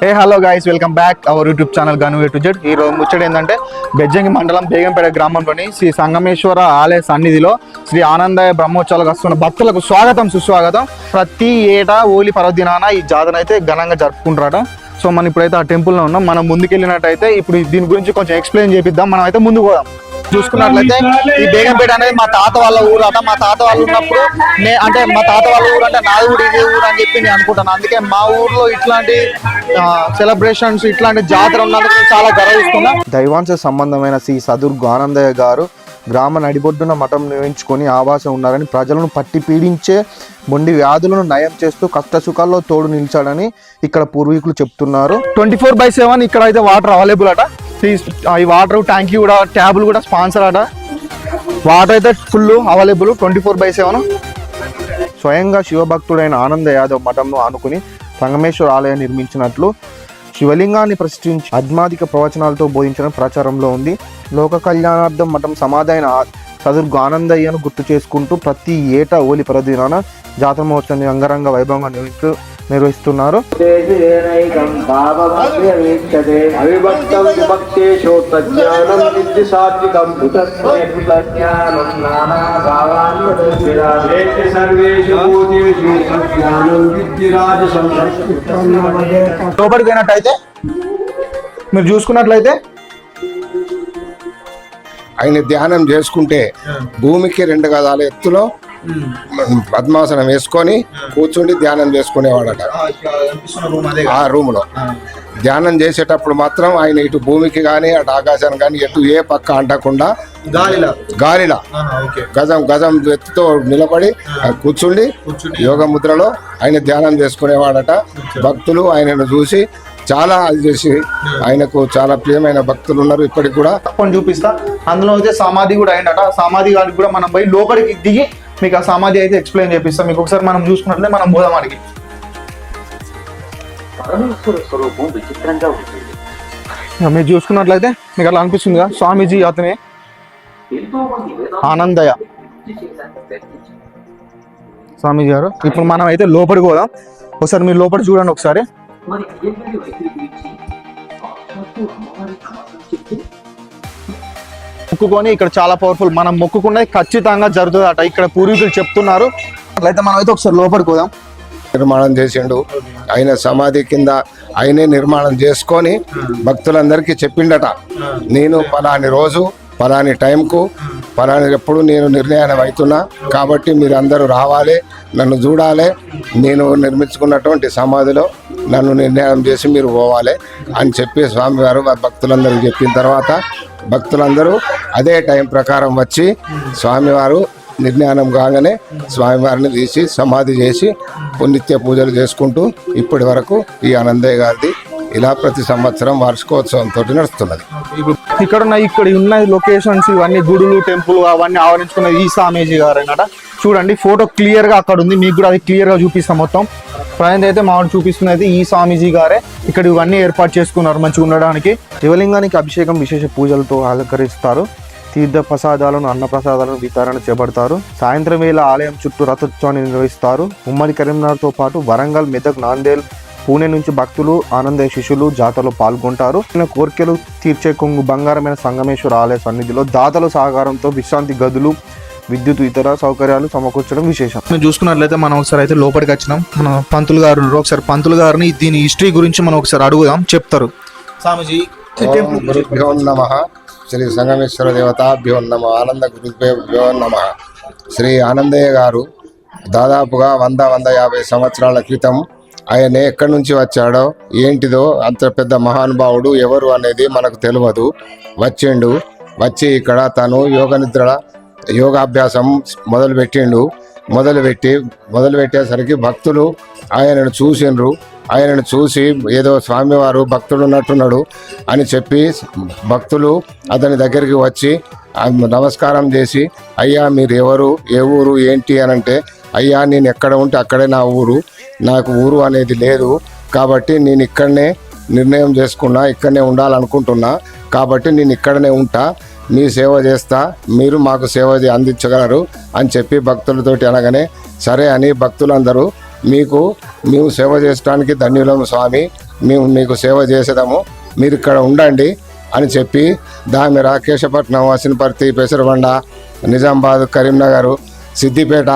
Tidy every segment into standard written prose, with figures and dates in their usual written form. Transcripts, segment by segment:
Hey hello guys, welcome back our YouTube channel గను A to Z. ఈ రోజు ముచ్చట ఏంటంటే బెజ్జంగి మండలం బేగంపేట గ్రామంలోని శ్రీ సంగమేశ్వర ఆలయ సన్నిధిలో శ్రీ ఆనందయ్య బ్రహ్మోత్సవాలకు వస్తున్న భక్తులకు స్వాగతం సుస్వాగతం. ప్రతి ఏటా హోలీ పర్వదినాన ఈ జాతర అయితే ఘనంగా జరుపుకుంటారట. సో మనం ఇప్పుడైతే ఆ టెంపుల్లో ఉన్నాం. మనం ముందుకెళ్ళినట్టయితే ఇప్పుడు దీని గురించి కొంచెం ఎక్స్ప్లెయిన్ చేపిద్దాం. మనం అయితే ముందుకు పోదాం. చూసుకున్నట్లయితే ఈ బేగంపేట అనేది మా తాత వాళ్ళ ఊరు అట. మా తాత వాళ్ళు ఉన్నప్పుడు అంటే మా తాత వాళ్ళ ఊరు అంటే నాది కూడా ఇదే ఊరు అని చెప్పి నేను అనుకుంటాను. అందుకే మా ఊర్లో ఇట్లాంటి సెలబ్రేషన్స్ ఇట్లాంటి జాతర ఉన్నందుకు చాలా గర్విస్తున్నా. దైవాంశ సంబంధమైన శ్రీ సదుర్గు ఆనందయ్య గారు గ్రామ నడిబొడ్డున మఠం నిర్మించుకొని ఆవాసం ఉన్నారని, ప్రజలను పట్టి పీడించే మొండి వ్యాధులను నయం చేస్తూ కష్ట సుఖాల్లో తోడు నిలిచాడని ఇక్కడ పూర్వీకులు చెప్తున్నారు. 24/7 ఇక్కడ అయితే వాటర్ అవైలబుల్ అట. ఈ వాటర్ ట్యాంకీ కూడా ట్యాబులు కూడా స్పాన్సర్ అట. వాటర్ అయితే ఫుల్ అవైలబుల్ 24/7. స్వయంగా శివభక్తుడైన ఆనంద యాదవ్ మఠంను ఆనుకుని సంగమేశ్వర ఆలయం నిర్మించినట్లు శివలింగాన్ని ప్రతిష్ఠించి ఆధ్యాత్మిక ప్రవచనాలతో బోధించడం ప్రచారంలో ఉంది. లోక కళ్యాణార్థం మఠం సమాధైన సదుర్గు ఆనందయ్యను గుర్తు చేసుకుంటూ ప్రతి ఏటా హోలీ పర్వదినాన జాతర మహోత్సవాన్ని అంగరంగ వైభవంగా నిర్వహిస్తున్నారు. లోపలికి పోయినట్టయితే మీరు చూసుకున్నట్లయితే ఆయన ధ్యానం చేసుకుంటే భూమికి 2 గజాల ఎత్తులో పద్మాసనం వేసుకొని కూర్చుండి ధ్యానం చేసుకునేవాడట. ఆ రూమ్ లో ధ్యానం చేసేటప్పుడు మాత్రం ఆయన ఇటు భూమికి కానీ అటు ఆకాశానికి కానీ ఎటు ఏ పక్క అంటకుండా గాలిలా గజం ఎత్తుతో నిలబడి కూర్చుండి యోగ ముద్రలో ఆయన ధ్యానం చేసుకునేవాడట. భక్తులు ఆయనను చూసి చాలా అది చేసి ఆయనకు చాలా ప్రియమైన భక్తులు ఉన్నారు ఇప్పటికి కూడా. చూపిస్తా. అందులో అయితే సమాధి కూడా అయిందట. సమాధి గారికి కూడా మనం పోయి లోపలికి దిగి మీకు ఆ సమాధి అయితే ఎక్స్ప్లెయిన్ చేపిస్తాం. మీకు ఒకసారి మనం చూసుకున్నట్లే మనం పోదాం అడిగి. మీరు చూసుకున్నట్లయితే మీకు అలా అనిపిస్తుంది కదా, స్వామీజీ అతనే ఆనందయ్య స్వామీజీ గారు. ఇప్పుడు మనం అయితే లోపలికి పోదాం. ఒకసారి మీరు లోపలి చూడండి ఒకసారి. మొక్కుకొని ఇక్కడ చాలా పవర్ఫుల్. మనం మొక్కుకున్నది ఖచ్చితంగా జరుగుతుంది అట. ఇక్కడ పూర్వీకులు చెప్తున్నారు. అట్లయితే మనం అయితే ఒకసారి లోపలికి పోదాం. నిర్మాణం చేసిండు ఆయన సమాధి కింద. ఆయనే నిర్మాణం చేసుకొని భక్తులందరికీ చెప్పిండట, నేను పలాని రోజు పలాని టైంకు పలాని ఎప్పుడు నేను నిర్ణయం అవుతున్నా కాబట్టి మీరు అందరూ రావాలి, నన్ను చూడాలి, నేను నిర్మించుకున్నటువంటి సమాధిలో నన్ను నిర్ణయం చేసి మీరు పోవాలి అని చెప్పి స్వామివారు భక్తులందరికీ చెప్పిన తర్వాత భక్తులందరూ అదే టైం ప్రకారం వచ్చి స్వామివారు నిర్ణయం కాగానే స్వామివారిని తీసి సమాధి చేసి నిత్య పూజలు చేసుకుంటూ ఇప్పటి వరకు ఈ ఆనందయ్య గారిది ఇలా ప్రతి సంవత్సరం వార్షికోత్సవంతో నడుస్తున్నది. ఇక్కడ ఉన్న లొకేషన్స్ ఇవన్నీ గుడులు, టెంపుల్ అవన్నీ ఆవరించుకున్నది ఈ స్వామీజీ గారు అన్నమాట. చూడండి, ఫోటో క్లియర్ గా అక్కడ ఉంది. మీకు కూడా అది క్లియర్ గా చూపిస్తాం. మొత్తం ప్రయాణం అయితే మామూలు చూపిస్తున్నది ఈ స్వామీజీ గారే. ఇక్కడ ఇవన్నీ ఏర్పాటు చేసుకున్నారు మంచిగా ఉండడానికి. శివలింగానికి అభిషేకం విశేష పూజలతో అలంకరిస్తారు. తీర్థ ప్రసాదాలను, అన్న ప్రసాదాలను వితరణ చేపడతారు. సాయంత్రం వేళ ఆలయం చుట్టూ రథోత్సవాన్ని నిర్వహిస్తారు. ఉమ్మడి కరీంనగర్తో పాటు వరంగల్, మెదక్, నాందేల్, పూణె నుంచి భక్తులు, ఆనందయ్య శిష్యులు జాతరలో పాల్గొంటారు. కోరికలు తీర్చే కొంగు బంగారమైన సంగమేశ్వర ఆలయ సన్నిధిలో దాతల సహకారంతో విశ్రాంతి గదులు, విద్యుత్, ఇతర సౌకర్యాలు సమకూర్చడం విశేషం. మేము చూసుకున్నట్లయితే మనం ఒకసారి అయితే లోపలికి వచ్చినాం. మన పంతులు గారు ఒకసారి పంతులు గారిని దీని హిస్టరీ గురించి మనం ఒకసారి అడుగుదాం, చెప్తారు. స్వామిజీ, గురుభ్యో నమః. శ్రీ సంగమేశ్వర దేవతాభ్యో నమః. ఆనంద గురుభ్యో నమః. శ్రీ ఆనందయ్య గారు దాదాపుగా 150 సంవత్సరాల క్రితం ఆయన ఎక్కడి నుంచి వచ్చాడో ఏంటిదో అంత పెద్ద మహానుభావుడు ఎవరు అనేది మనకు తెలియదు. వచ్చి ఇక్కడ తను యోగాభ్యాసం మొదలుపెట్టేసరికి భక్తులు ఆయనను చూసిండ్రు. ఆయనను చూసి ఏదో స్వామివారు భక్తుడు ఉన్నట్టున్నాడు అని చెప్పి భక్తులు అతని దగ్గరికి వచ్చి నమస్కారం చేసి, అయ్యా మీరు ఎవరు, ఏ ఊరు, ఏంటి అని అంటే, అయ్యా నేను ఎక్కడ ఉంటే అక్కడే నా ఊరు, నాకు ఊరు అనేది లేదు కాబట్టి నేను ఇక్కడనే నిర్ణయం చేసుకున్నా, ఇక్కడనే ఉండాలనుకుంటున్నా కాబట్టి నేను ఇక్కడనే ఉంటా, మీ సేవ చేస్తా, మీరు మాకు సేవ అందించగలరు అని చెప్పి భక్తులతోటి అనగానే సరే అని భక్తులందరూ మేము సేవ చేయడానికి ధన్యులం స్వామి, మేము మీకు సేవ చేసేదాము, మీరు ఇక్కడ ఉండండి అని చెప్పి దామెర, కేశపట్నం, అసినపర్తి, పెసరబండ, నిజామాబాద్, కరీంనగర్, సిద్దిపేట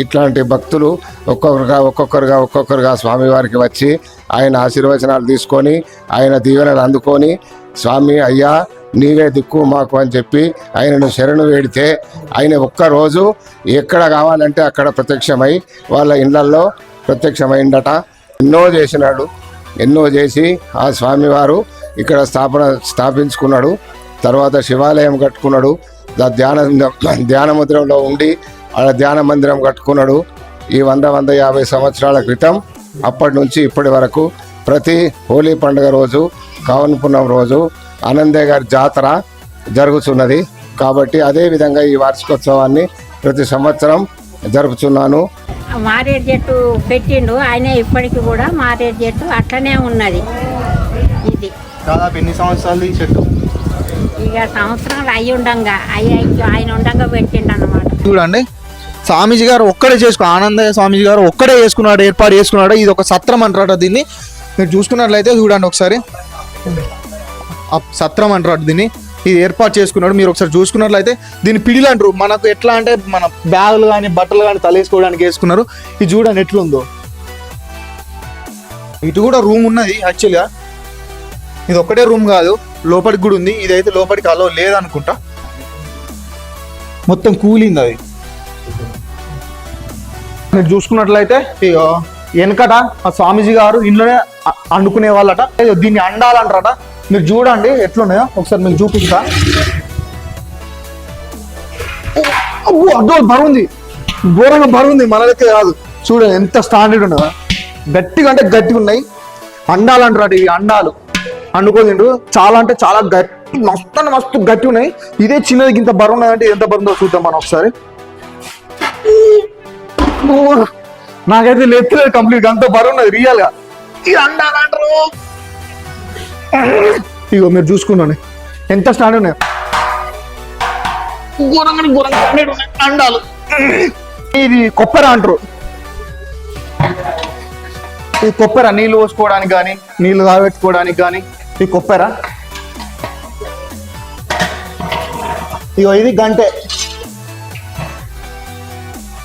ఇట్లాంటి భక్తులు ఒక్కొక్కరుగా స్వామివారికి వచ్చి ఆయన ఆశీర్వచనాలు తీసుకొని ఆయన దీవెనలు అందుకొని స్వామి అయ్యా నీవే దిక్కు మాకు అని చెప్పి ఆయనను శరణు వేడితే ఆయన ఒక్కరోజు ఎక్కడ కావాలంటే అక్కడ ప్రత్యక్షమై వాళ్ళ ఇళ్లల్లో ప్రత్యక్షమైందట. ఎన్నో చేసినాడు, ఎన్నో చేసి ఆ స్వామివారు ఇక్కడ స్థాపించుకున్నాడు. తర్వాత శివాలయం కట్టుకున్నాడు. ధ్యాన ముద్రంలో ఉండి ఆడ ధ్యాన మందిరం కట్టుకున్నాడు. ఈ 150 సంవత్సరాల క్రితం అప్పటి నుంచి ఇప్పటి వరకు ప్రతి హోలీ పండుగ రోజు, కావన్ పున్నం రోజు ఆనందయ్య గారి జాతర జరుగుతున్నది. కాబట్టి అదేవిధంగా ఈ వార్షికోత్సవాన్ని ప్రతి సంవత్సరం జరుపుతున్నాను. మారేడు చెట్టు పెట్టిండు ఆయన, ఇప్పటికి కూడా మారేడు చెట్టు అట్లనే ఉన్నది. ఇది దాదాపు ఎన్ని సంవత్సరాలు ఈ చెట్టు? ఇక సంవత్సరాలు ఆయన ఉండంగా పెట్టిండు అన్నమాట. చూడండి, స్వామీజీ గారు ఒక్కడే ఆనందయ్య స్వామీజీ గారు ఒక్కడే చేసుకున్నాడు, ఏర్పాటు చేసుకున్నాడు. ఇది ఒక సత్రం అంటారు. దీన్ని మీరు చూసుకున్నట్లయితే చూడండి ఒకసారి, సత్రం అంటారు దీన్ని. ఇది ఏర్పాటు చేసుకున్నాడు. మీరు ఒకసారి చూసుకున్నట్లయితే దీన్ని పిడిలు అంటారు. మనకు ఎట్లా అంటే మన బ్యాగులు కానీ బట్టలు కానీ తలేసుకోవడానికి వేసుకున్నారు. ఇది చూడండి ఎట్లుందో. ఇటు కూడా రూమ్ ఉన్నది. యాక్చువల్గా ఇది ఒక్కటే రూమ్ కాదు, లోపలికి కూడా ఉంది. ఇదైతే లోపలికి అలో లేదనుకుంటా, మొత్తం కూలింది అది. మీరు చూసుకున్నట్లయితే వెనకట ఆ స్వామీజీ గారు ఇంట్లోనే వండుకునే వాళ్ళట. దీన్ని అండాలంటారట. మీరు చూడండి ఎట్లున్నాయో ఒకసారి మీకు చూపిస్తా. అడ్డో బరువుంది, ఘోరంగా బరువుంది, మన దగ్గర కాదు. చూడండి ఎంత స్టాండర్డ్ ఉన్నదా, గట్టిగా అంటే గట్టిగా ఉన్నాయి. అండాలంటారట. ఇవి అండాలు వండుకోదిండు. చాలా అంటే చాలా గట్టి, మస్తు గట్టి ఉన్నాయి. ఇదే చిన్నది ఇంత బరువు ఉన్నదంటే ఎంత బరువుందో చూద్దాం మనం ఒకసారి. నాకైతే లెక్కలేదు కంప్లీట్, అంత బరువు ఉన్నది రియల్ గా. ఇది అండాలంటారు. ఇగో మీరు చూసుకున్నాను ఎంత స్టాండర్డ్ ఉన్నాయి, అండాలు. ఇది కొబ్బరి అంటారు. ఇది కొబ్బరి, నీళ్ళు పోసుకోవడానికి కానీ నీళ్ళు కాగబెట్టుకోవడానికి కానీ ఇది కొబ్బరి. ఇగో ఇది గంటే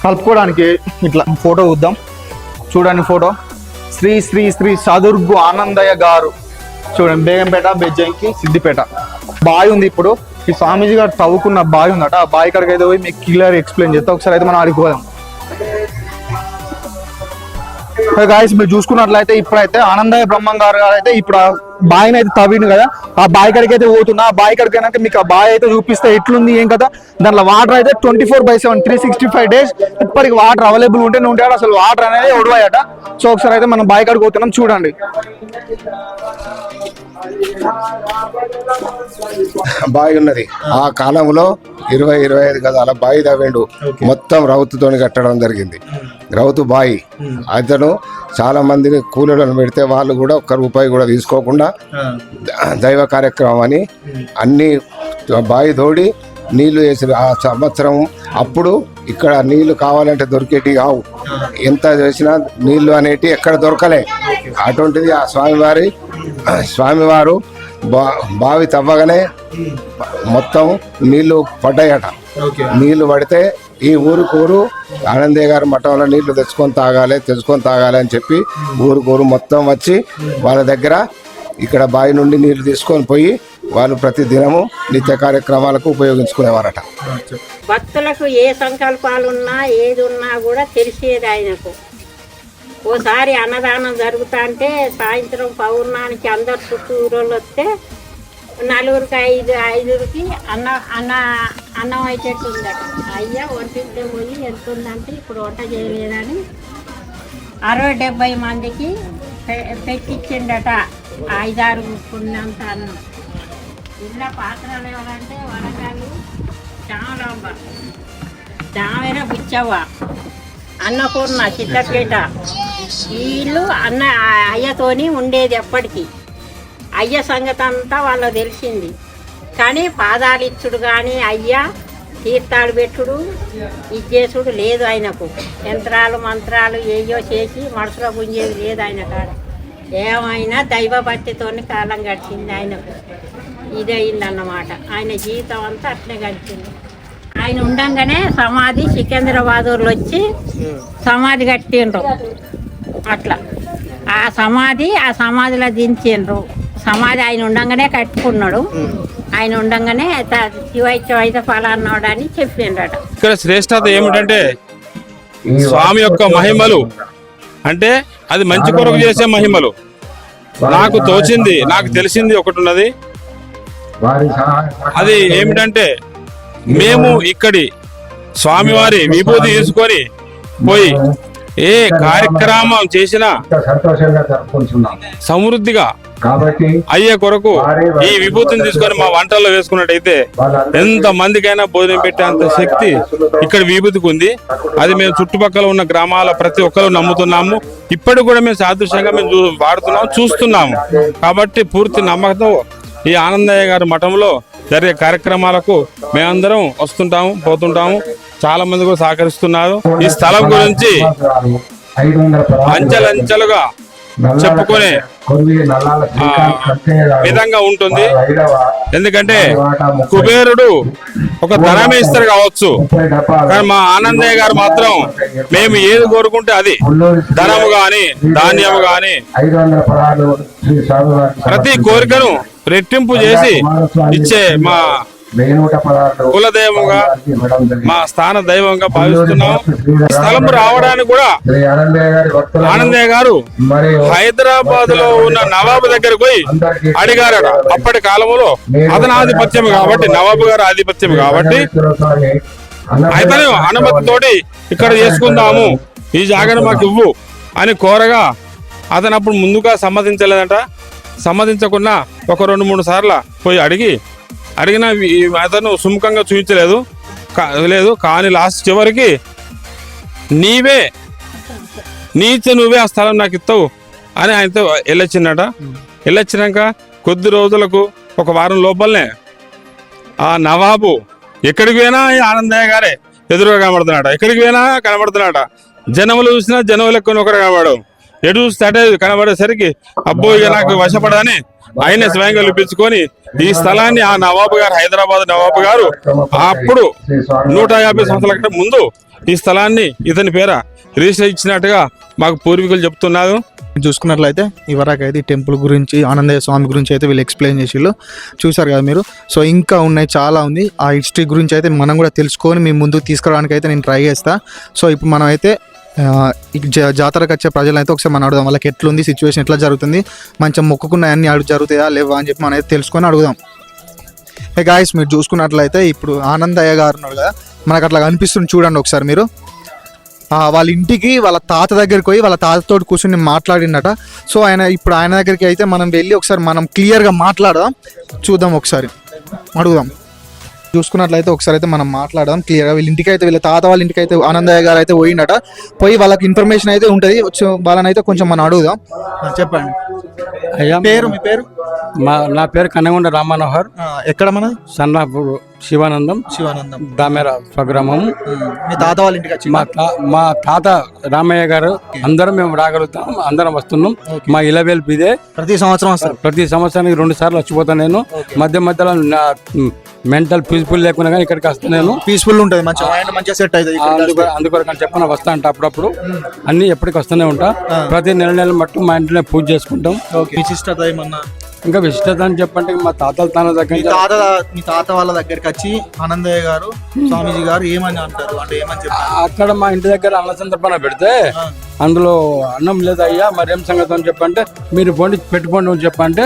కలుపుకోవడానికి. ఇట్లా ఫోటో చూద్దాం, చూడండి ఫోటో. శ్రీ శ్రీ శ్రీ సదుర్గు ఆనందయ్య గారు. చూడండి, బేగంపేట, బెజ్జంకి, సిద్దిపేట. బావి ఉంది. ఇప్పుడు ఈ స్వామీజీ గారు తవ్వుకున్న బావి ఉందట. ఆ బావి కాడికి అయితే పోయి మీకు క్లియర్ ఎక్స్ప్లెయిన్ చేస్తా. ఒకసారి అయితే మనం ఆడిపోదాం. గాయస్ మీరు చూసుకున్నట్లయితే ఇప్పుడైతే ఆనందయ్య బ్రహ్మం గారు అయితే ఇప్పుడు ఆ బావిని అయితే తవ్విండు కదా, ఆ బావి కాడికి అయితే పోతున్నా. ఆ బావి కాడికి అయినాక మీకు ఆ బావి అయితే చూపిస్తే ఎట్లుంది ఏం కదా. దాంట్లో వాటర్ అయితే 24/7 365 days ఇప్పటికి వాటర్ అవైలబుల్ ఉంటేనే ఉంటాడు. అసలు వాటర్ అనేది ఒడవాయట. సో ఒకసారి అయితే మనం బావి కాడికి పోతున్నాం, చూడండి. బావి ఉన్నది. ఆ కాలంలో 20-25 గదాల బావి తవ్విండు. మొత్తం రౌతుతోని కట్టడం జరిగింది. రౌతు బావి. అతను చాలా మందిని కూలీలను పెడితే వాళ్ళు కూడా ఒక్క రూపాయి కూడా తీసుకోకుండా దైవ కార్యక్రమం అని అన్ని బావి తోడి నీళ్లు వేసి ఆ సంవత్సరం. అప్పుడు ఇక్కడ నీళ్లు కావాలంటే దొరికేటి కావు, ఎంత చేసినా నీళ్లు అనేటి ఎక్కడ దొరకలే. అటువంటిది ఆ స్వామివారు బావి తవ్వగానే మొత్తం నీళ్లు పడ్డాయట. నీళ్లు పడితే ఈ ఊరు ఆనందయ్య గారి మఠంలో నీళ్లు తెచ్చుకొని తాగాలి అని చెప్పి ఊరు మొత్తం వచ్చి వాళ్ళ దగ్గర ఇక్కడ బావి నుండి నీళ్లు తీసుకొని పోయి వాళ్ళు ప్రతి దినము నిత్య కార్యక్రమాలకు ఉపయోగించుకునేవారట. భక్తులకు ఏ సంకల్పాలున్నా ఏది ఉన్నా కూడా తెలిసేది ఆయనకు. ఓసారి అన్నదానం జరుగుతా అంటే సాయంత్రం పౌర్ణానికి అందరు చుట్టూరోళ్ళు వస్తే 4-5 అన్నం అయ్యేటట్టు ఉందట. అయ్యా వంటింటే పోయి ఎంత ఉందంటే ఇప్పుడు వంట చేయలేదని 60-70 మందికి పెట్టించిండట. 5-6 పుణ్యంత అన్నం. ఇలా పాత్రలు ఎవరంటే వనకాలు, చామరాంబ, చామెర, బుచ్చవ్వ, అన్నపూర్ణ, చిత్తపేట. వీళ్ళు అయ్యతోని ఉండేది ఎప్పటికీ. అయ్య సంగతి అంతా వాళ్ళకి తెలిసింది. కానీ పాదాలు ఇచ్చుడు కానీ అయ్య తీర్థాలు పెట్టుడు ఇచ్చేసుడు లేదు ఆయనకు. యంత్రాలు మంత్రాలు ఏయో చేసి మనసులో గుంజేది లేదు ఆయన కాడ. ఏమైనా దైవభక్తితో కాలం గడిచింది ఆయనకు. ఇదయిందన్నమాట. ఆయన జీవితం అంతా అట్లే గడిచింది. ఆయన ఉండంగానే సమాధి సికింద్రాబాద్ వాళ్ళు వచ్చి సమాధి కట్టిండ్రు. అట్లా ఆ సమాధిలో దించిండ్రు. సమాధి ఆయన ఉండంగానే కట్టుకున్నాడు. ఆయన ఉండంగానే శివైత్య ఫలాన్నాడు అని చెప్పిండ్రట. ఇక్కడ శ్రేష్టత ఏమిటంటే స్వామి యొక్క మహిమలు అంటే అది మంచి కొరకు చేసే మహిమలు. నాకు తోచింది, నాకు తెలిసింది ఒకటి ఉన్నది. అది ఏమిటంటే మేము ఇక్కడి స్వామివారి విభూతి తీసుకొని పోయి ఏ కార్యక్రమం చేసినా సమృద్ధిగా అయ్యే కొరకు ఈ విభూతిని తీసుకొని మా వంటల్లో వేసుకున్నట్టయితే ఎంత మందికైనా భోజనం పెట్టేంత శక్తి ఇక్కడ విభూతికి ఉంది. అది మేము చుట్టుపక్కల ఉన్న గ్రామాల ప్రతి ఒక్కరు నమ్ముతున్నాము. ఇప్పటికి కూడా మేము సాదృశ్యంగా మేము వాడుతున్నాము, చూస్తున్నాము. కాబట్టి పూర్తి నమ్మకంతో ఈ ఆనందయ్య గారి మఠంలో జరిగే కార్యక్రమాలకు మేమందరం వస్తుంటాము, పోతుంటాము. చాలా మంది కూడా సహకరిస్తున్నారు. ఈ స్థలం గురించి అంచెలంచెలుగా చెప్పుకునే విధంగా ఉంటుంది. ఎందుకంటే కుబేరుడు ఒక ధనమే ఇస్తారు కావచ్చు, కానీ మా ఆనందయ్య గారు మాత్రం మేము ఏది కోరుకుంటే అది, ధనము గాని ధాన్యము గాని ప్రతి కోరికను రెట్టింపు చేసి ఇచ్చే మా కులదైవంగా, మా స్థాన దైవంగా భావిస్తున్నాం. స్థలం రావడానికి కూడా ఆనందయ్య గారు హైదరాబాద్ లో ఉన్న నవాబు దగ్గరకు పోయి అడిగారట. అప్పటి కాలంలో అతని ఆధిపత్యం కాబట్టి, నవాబు గారు ఆధిపత్యం కాబట్టి అతను అనుమతితోటి ఇక్కడ చేసుకుందాము, ఈ జాగాను మాకు ఇవ్వు అని కోరగా అతను అప్పుడు ముందుగా సమ్మతించలేదంట. సమ్మతించకుండా ఒక 2-3 సార్లు పోయి అడిగిన అతను సుముఖంగా చూపించలేదు. కానీ లాస్ట్ చివరికి నువ్వే ఆ స్థలం నాకు ఇస్తావు అని ఆయనతో వెళ్ళొచ్చినాక కొద్ది రోజులకు, ఒక వారం లోపలనే ఆ నవాబు ఎక్కడికి పోయినా ఆనందయ్య గారే ఎదురుగా కనబడుతున్నాడు. ఎక్కడికి పోయినా కనబడుతున్నాడ. జనములు చూసినా జనములు ఎక్కువ ఒకరు కనబడవు. ఎటు చూస్తే అటే కనబడేసరికి అబ్బో ఇక నాకు వశపడదని ఆయన స్వయంగా పిలుచుకొని ఈ స్థలాన్ని ఆ నవాబు గారు, హైదరాబాద్ నవాబు గారు అప్పుడు 150 సంవత్సరాల కంటే ముందు ఈ స్థలాన్ని ఇతని పేర రిజిస్టర్ ఇచ్చినట్టుగా మాకు పూర్వీకులు చెప్తున్నారు. చూసుకున్నట్లయితే ఇవరకైతే ఈ టెంపుల్ గురించి, ఆనందయ్య స్వామి గురించి అయితే వీళ్ళు ఎక్స్ప్లెయిన్ చేసిళ్ళు, చూసారు కదా మీరు. సో ఇంకా ఉన్నాయి, చాలా ఉంది. ఆ హిస్టరీ గురించి అయితే మనం కూడా తెలుసుకొని మీ ముందుకు తీసుకురావడానికి అయితే నేను ట్రై చేస్తా. సో ఇప్పుడు మనం అయితే జాతరకు వచ్చే ప్రజలైతే ఒకసారి మనం అడుగుదాం, వాళ్ళకి ఎట్లుంది సిచ్యువేషన్, ఎట్లా జరుగుతుంది, మంచిగా మొక్కుకున్న అన్ని జరుగుతాయా లేవా అని చెప్పి మనం అయితే తెలుసుకొని అడుగుదాం. గాయస్, మీరు చూసుకున్నట్లయితే ఇప్పుడు ఆనందయ్య గారు ఉన్నారు కదా, మనకు అట్లా కనిపిస్తుంది చూడండి ఒకసారి మీరు. వాళ్ళ ఇంటికి వాళ్ళ తాత దగ్గరికి పోయి వాళ్ళ తాతతో కూర్చొని మాట్లాడిండట. సో ఆయన దగ్గరికి అయితే మనం వెళ్ళి ఒకసారి మనం క్లియర్గా మాట్లాడదాం, చూద్దాం, ఒకసారి అడుగుదాం. చూసుకున్నట్లయితే ఒకసారి అయితే మనం మాట్లాడదాం క్లియర్గా. వీళ్ళ ఇంటికి అయితే, వీళ్ళ తాత వాళ్ళ ఇంటికి అయితే ఆనందయ్య గారు అయితే పోయిండట. పోయి వాళ్ళకి ఇన్ఫర్మేషన్ అయితే ఉంటుంది, వాళ్ళని అయితే కొంచెం మనం అడుగుదాం. చెప్పండి అయ్యా, మీ పేరు? నా పేరు కన్నగొండ రామ్మనోహర్. ఎక్కడ మన? సన్నాపూర్ శివానందం దామేరా స్వగ్రామం. మీ తాత వాళ్ళ ఇంటికి వచ్చి మా తాత రామయ్య గారు అందరం మేము రాగలుగుతాం, అందరం వస్తున్నాం. మా ఇలవేల్పు ఇదే. ప్రతి సంవత్సరానికి 2 సార్లు వచ్చిపోతాను నేను. మధ్యలో మెంటల్ పీస్ఫుల్ లేకుండా కానీ ఇక్కడికి వస్తాను నేను. పీస్ఫుల్ ఉంటుంది, మంచిగా సెట్ అవుతుంది. అందుకొరకు చెప్పిన వస్తా అంట అప్పుడప్పుడు. అన్ని ఎప్పటికి వస్తూనే ఉంటా. ప్రతి నెల మట్టు మా ఇంట్లోనే పూజ చేసుకుంటాం. ఇంకా విశిష్టత అని చెప్పంటే మా తాతల మీ తాత వాళ్ళ దగ్గరికి వచ్చి ఆనందయ్య గారు స్వామీజీ గారు ఏమని అంటారు అంటే ఏమని చెప్పారు? అక్కడ మా ఇంటి దగ్గర అన్న సందర్భాన పెడితే అందులో అన్నం లేదయ్యా మరి ఏం సంగతి అని చెప్పంటే మీరు పెట్టుకోండి అని చెప్పంటే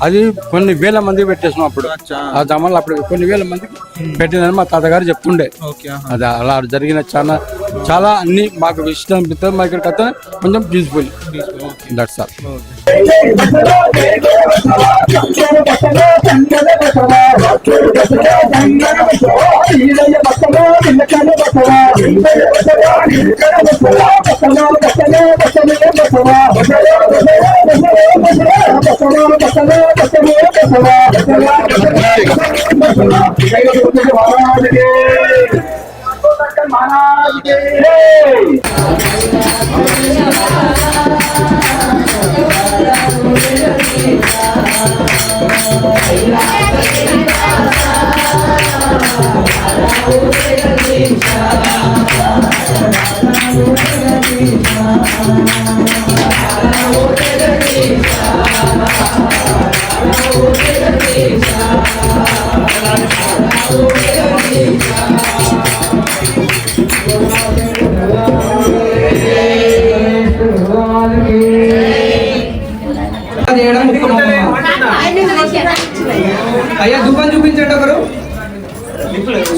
అది కొన్ని వేల మందికి పెట్టేసినాం అప్పుడు. ఆ జమాలు అప్పుడు కొన్ని వేల మందికి పెట్టిందని మా తాతగారు చెప్తుండే. అది అలా జరిగిన చాలా అన్ని మాకు విషయం అనిపిస్తుంది. మా ఇక్కడికి వస్తే కొంచెం పీస్ఫుల్. That's all. महाराज అయ్యా ధూపం చూపించండి ఒకరు.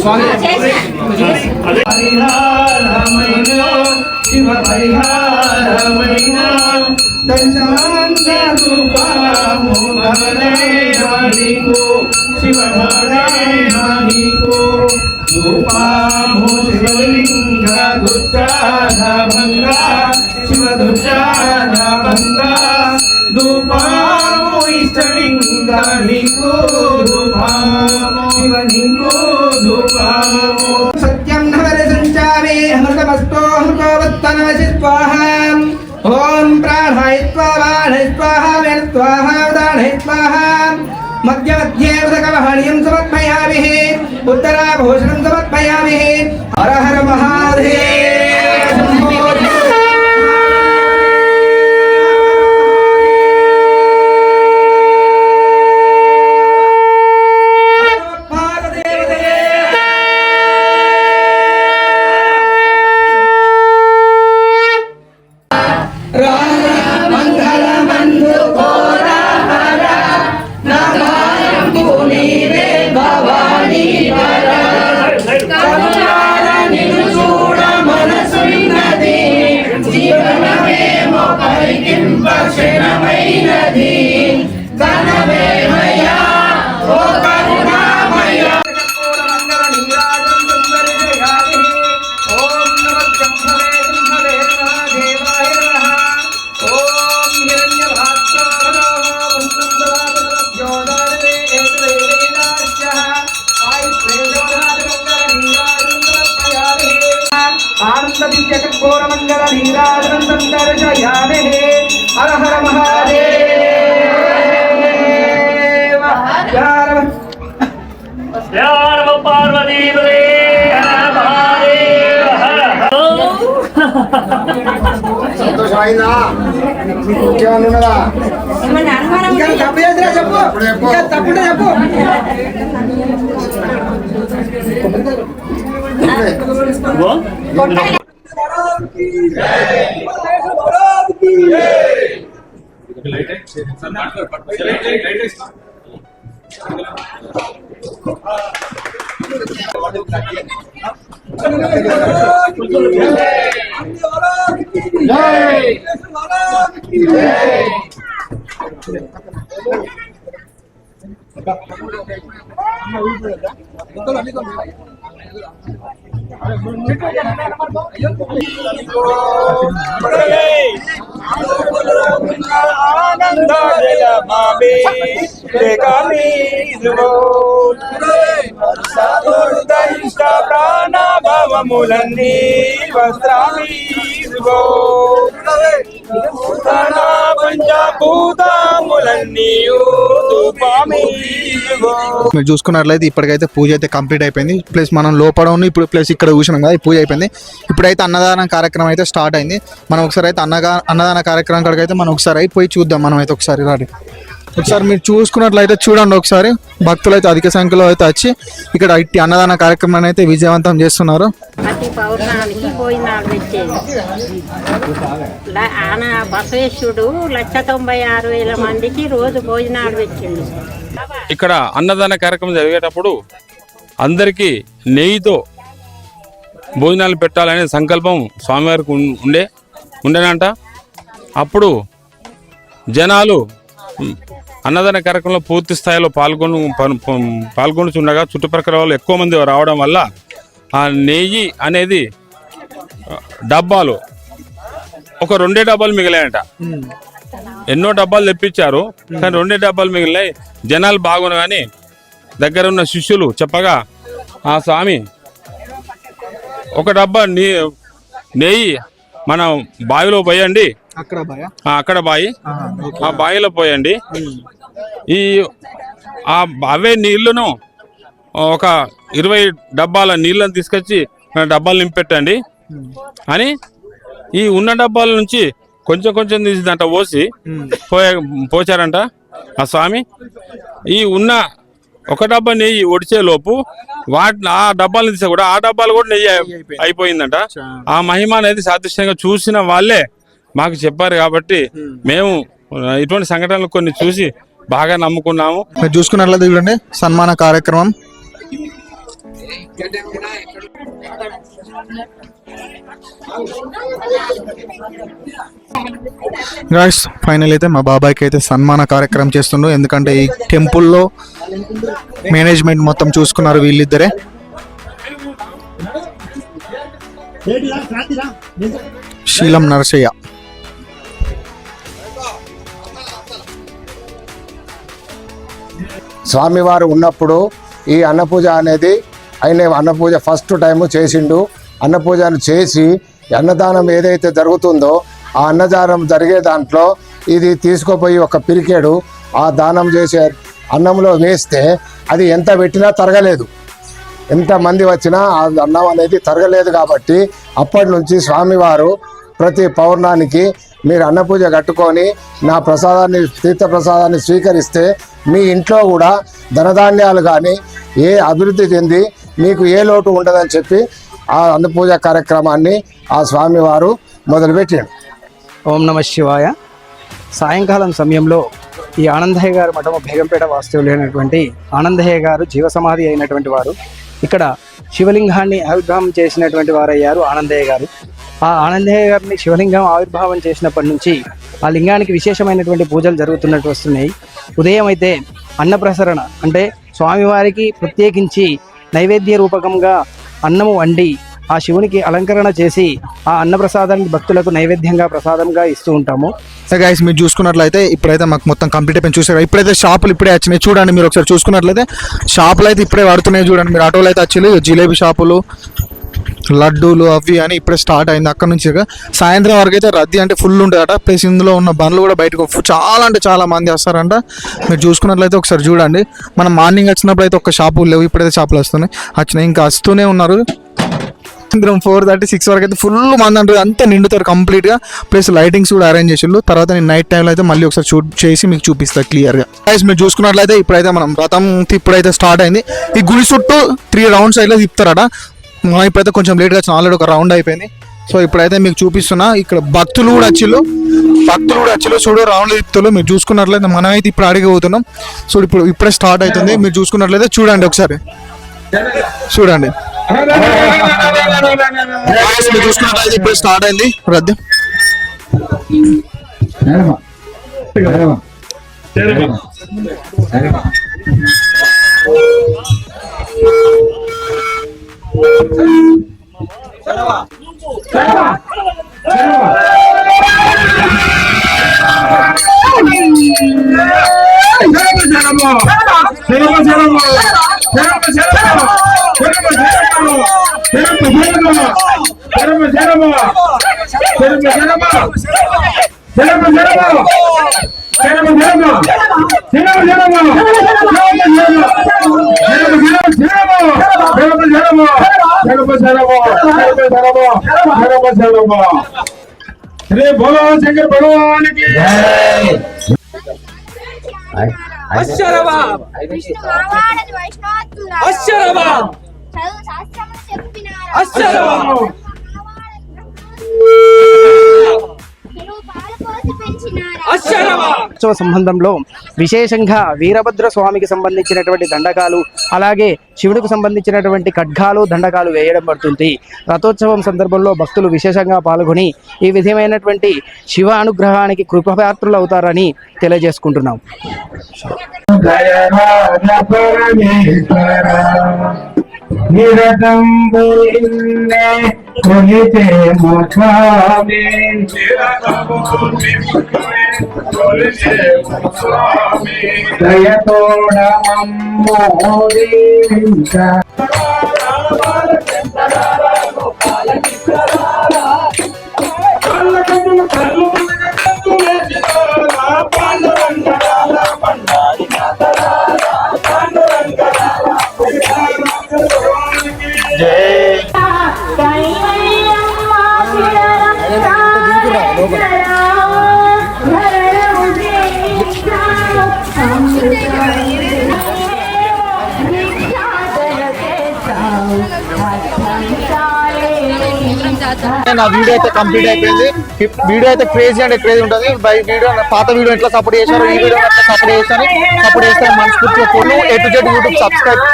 స్వామి పరిహారమైన శివ పరిహారమైన దశాంత రూపము భవనేహానికు శివ భవనేహానికు రూపము శివలింగ దుర్గాధభంగ శివ దుర్గాధభంగ రూపము ఇష్టలింగ నీకు రూపము శివ నీకు రూపము సత్యం నవర సంచావే అమృతమస్తో అమృతోవత్తనమసి స్వాహాం ఓం ప్రాణాయ స్వాహాయ స్వాహా వేణ స్వాహా ఉదానాయ స్వాహా మధ్య మధ్యే ఉదకవహణీయం సమర్పయామి ఉత్తరాభూషణం సమర్పయామి హర హర మహాదేవ హర హర మహాదేవ పార్వతీ సంతోషమైందా? ఇంకేమన్నా ఉన్నదా? ఇంకా తప్పు చేసినా చెప్పు, ఇంకా తప్పుంటే చెప్పు. ప్రాణభవములన్నీ వస్త్రామి పంచభూతములన్నీ మీరు చూసుకున్నట్లయితే ఇప్పటికైతే పూజ అయితే కంప్లీట్ అయిపోయింది. ప్లస్ మనం లోపల ఉన్న ఇప్పుడు ప్లస్ ఇక్కడ కూర్చున్నాం కదా, ఈ పూజ అయిపోయింది. ఇప్పుడైతే అన్నదాన కార్యక్రమం అయితే స్టార్ట్ అయింది. మనం ఒకసారి అయితే అన్నదాన కార్యక్రమం కాడికి అయితే మనం ఒకసారి అయిపోయి చూద్దాం. మనం అయితే ఒకసారి రాడి ఒకసారి మీరు చూసుకున్నట్లయితే చూడండి. ఒకసారి భక్తులు అయితే అధిక సంఖ్యలో అయితే వచ్చి ఇక్కడ ఇట్టి అన్నదాన కార్యక్రమాన్ని అయితే విజయవంతం చేస్తున్నారు. ప్రతి పౌర్ణానికి భోజనాలు పెట్టేది. బసవేశ్వరుడు 1,96,000 మందికి రోజు భోజనాలు పెట్టిండు. ఇక్కడ అన్నదాన కార్యక్రమం జరిగేటప్పుడు అందరికీ నెయ్యితో భోజనాలు పెట్టాలనే సంకల్పం స్వామివారికి ఉండేనంట. అప్పుడు జనాలు అన్నదాన కార్యక్రమంలో పూర్తి స్థాయిలో పాల్గొనుచుండగా చుట్టుపక్కల వాళ్ళు ఎక్కువ మంది రావడం వల్ల ఆ నెయ్యి అనేది డబ్బాలు ఒక 2 డబ్బాలు మిగిలాయట. ఎన్నో డబ్బాలు తెప్పించారు కానీ 2 డబ్బాలు మిగిలినాయి. జనాలు బాగున్నా కానీ దగ్గర ఉన్న శిష్యులు చెప్పగా ఆ స్వామి ఒక డబ్బా నెయ్యి మన బావిలో పోయండి, అక్కడ బాయి ఆ బావిలో పోయండి, అవే నీళ్లను ఒక 20 డబ్బాల నీళ్ళని తీసుకొచ్చి డబ్బాలు నింపెట్టండి అని ఈ ఉన్న డబ్బాల నుంచి కొంచెం కొంచెం తీసి దాంట్లో పోసి పోచారంట ఆ స్వామి. ఈ ఉన్న ఒక డబ్బా నెయ్యి ఒడిచే లోపు ఆ డబ్బాలు తీసా కూడా ఆ డబ్బాలు కూడా నెయ్యి అయిపోయిందంట. ఆ మహిమ అనేది సాదృశ్యంగా చూసిన వాళ్ళే మాకు చెప్పారు కాబట్టి మేము ఇటువంటి సంఘటనలు కొన్ని చూసి బాగా నమ్ముకున్నాము. మీరు చూసుకున్నట్లయితే చూడండి సన్మాన కార్యక్రమం. గాయ్స్ ఫైనల్ అయితే మా బాబాయ్కి అయితే సన్మాన కార్యక్రమం చేస్తుండ్రు. ఎందుకంటే ఈ టెంపుల్లో మేనేజ్మెంట్ మొత్తం చూసుకున్నారు వీళ్ళిద్దరే. శీలం నరసయ్య. స్వామివారు ఉన్నప్పుడు ఈ అన్నపూజ అనేది ఆయన అన్నపూజ ఫస్ట్ టైం చేసిండు. అన్నపూజను చేసి అన్నదానం ఏదైతే జరుగుతుందో ఆ అన్నదానం జరిగే దాంట్లో ఇది తీసుకుపోయి ఒక పిరికెడు ఆ దానం చేసే అన్నంలో వేస్తే అది ఎంత పెట్టినా తరగలేదు, ఎంతమంది వచ్చినా ఆ అన్నం అనేది తరగలేదు. కాబట్టి అప్పటి నుంచి స్వామివారు ప్రతి పౌర్ణానికి మీరు అన్నపూజ కట్టుకొని నా ప్రసాదాన్ని తీర్థ ప్రసాదాన్ని స్వీకరిస్తే మీ ఇంట్లో కూడా ధనధాన్యాలు కానీ ఏ అభివృద్ధి చెంది మీకు ఏ లోటు ఉండదని చెప్పి ఆ అన్నపూజ కార్యక్రమాన్ని ఆ స్వామివారు మొదలుపెట్టాడు. ఓం నమ శివాయ. సాయంకాలం సమయంలో ఈ ఆనందయ్య గారు మఠము బేగంపేట వాస్తవులైనటువంటి ఆనందయ్య గారు జీవసమాధి అయినటువంటి వారు. ఇక్కడ శివలింగాన్ని ఆవిర్భావం చేసినటువంటి వారయ్యారు ఆనందయ్య గారు. ఆ ఆనందయ్య గారిని శివలింగం ఆవిర్భావం చేసినప్పటి నుంచి ఆ లింగానికి విశేషమైనటువంటి పూజలు జరుగుతున్నట్టు వస్తున్నాయి. ఉదయం అయితే అన్నప్రసరణ అంటే స్వామివారికి ప్రత్యేకించి నైవేద్య రూపకంగా అన్నము వండి ఆ శివునికి అలంకరణ చేసి ఆ అన్నప్రసాదాన్ని భక్తులకు నైవేద్యంగా ప్రసాదంగా ఇస్తూ ఉంటాము. సో గైస్ మీరు చూసుకున్నట్లయితే ఇప్పుడైతే మాకు మొత్తం కంప్లీట్ అయిపోయింది. చూసారు ఇప్పుడైతే షాపులు ఇప్పుడే వచ్చినాయి. చూడండి మీరు ఒకసారి చూసుకున్నట్లయితే షాపులు అయితే ఇప్పుడే పడుతున్నాయి. చూడండి మీరు ఆటోలు అయితే వచ్చి జిలేబీ షాపులు, లడ్డూలు అవి అని ఇప్పుడే స్టార్ట్ అయింది. అక్కడ నుంచి సాయంత్రం వరకు అయితే రద్దీ అంటే ఫుల్ ఉంటుందట. ప్లస్ ఇందులో ఉన్న బండ్లు కూడా బయటకు చాలా అంటే చాలా మంది వస్తారంట. మీరు చూసుకున్నట్లయితే ఒకసారి చూడండి. మనం మార్నింగ్ వచ్చినప్పుడు అయితే ఒక్క షాపులు లేవు, ఇప్పుడైతే షాపులు వచ్చినాయి ఇంకా వస్తూనే ఉన్నారు. సాయంత్రం 4:30-6 వరకు అయితే ఫుల్ మంది అంటారు, అంతా నిండుతారు కంప్లీట్గా. ప్లస్ లైటింగ్స్ కూడా అరేంజ్ చేసిండు. తర్వాత నేను నైట్ టైంలో అయితే మళ్ళీ ఒకసారి షూట్ చేసి మీకు చూపిస్తాను క్లియర్గా. మీరు చూసుకున్నట్లయితే ఇప్పుడైతే మనం రథం ఇప్పుడైతే స్టార్ట్ అయింది. ఈ గుడి చుట్టూ 3 రౌండ్స్ అయితే తిప్పుతారట. మనం ఇప్పుడైతే కొంచెం లేట్గా వచ్చిన, ఆల్రెడీ ఒక రౌండ్ అయిపోయింది. సో ఇప్పుడైతే మీకు చూపిస్తున్నా. ఇక్కడ భక్తులు కూడా వచ్చిళ్ళు చూడు రౌండ్ తిప్పుతారు. మీరు చూసుకున్నట్లయితే మనమైతే ఇప్పుడు అడిగి పోతున్నాం. సో ఇప్పుడే స్టార్ట్ అవుతుంది. మీరు చూసుకున్నట్లయితే చూడండి ఒకసారి చూడండి. మీరు చూసుకున్నట్లయితే ఇప్పుడు స్టార్ట్ అయింది రద్దు. శ్రీ భోలో శంకర్ భగవానికి ఉత్సవ సంబంధంలో విశేషంగా వీరభద్ర స్వామికి సంబంధించినటువంటి దండకాలు, అలాగే శివుడికి సంబంధించినటువంటి ఖడ్గాలు, దండకాలు వేయడం పడుతుంది. రథోత్సవం సందర్భంలో భక్తులు విశేషంగా పాల్గొని ఈ విధమైనటువంటి శివ అనుగ్రహానికి కృపపాత్రులు అవుతారని తెలియజేసుకుంటున్నాం. జై నా వీడియో అయితే కంప్లీట్ అయిపోయింది. వీడియో అయితే క్రేజీ అంటే క్రేజీ ఉంటుంది. బై వీడియో పాత వీడియో ఎట్లా సపోర్ట్ చేశారో ఈ వీడియో ఎట్లా సపోర్ట్ చేస్తే మనస్ఫూర్తిగా A to Z YouTube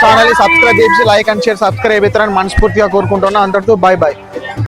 channel subscribe చేసి లైక్ అండ్ షేర్ సబ్స్క్రైబ్ అవుతారని మనస్ఫూర్తిగా కోరుకుంటున్నా. అందరితో బై బై.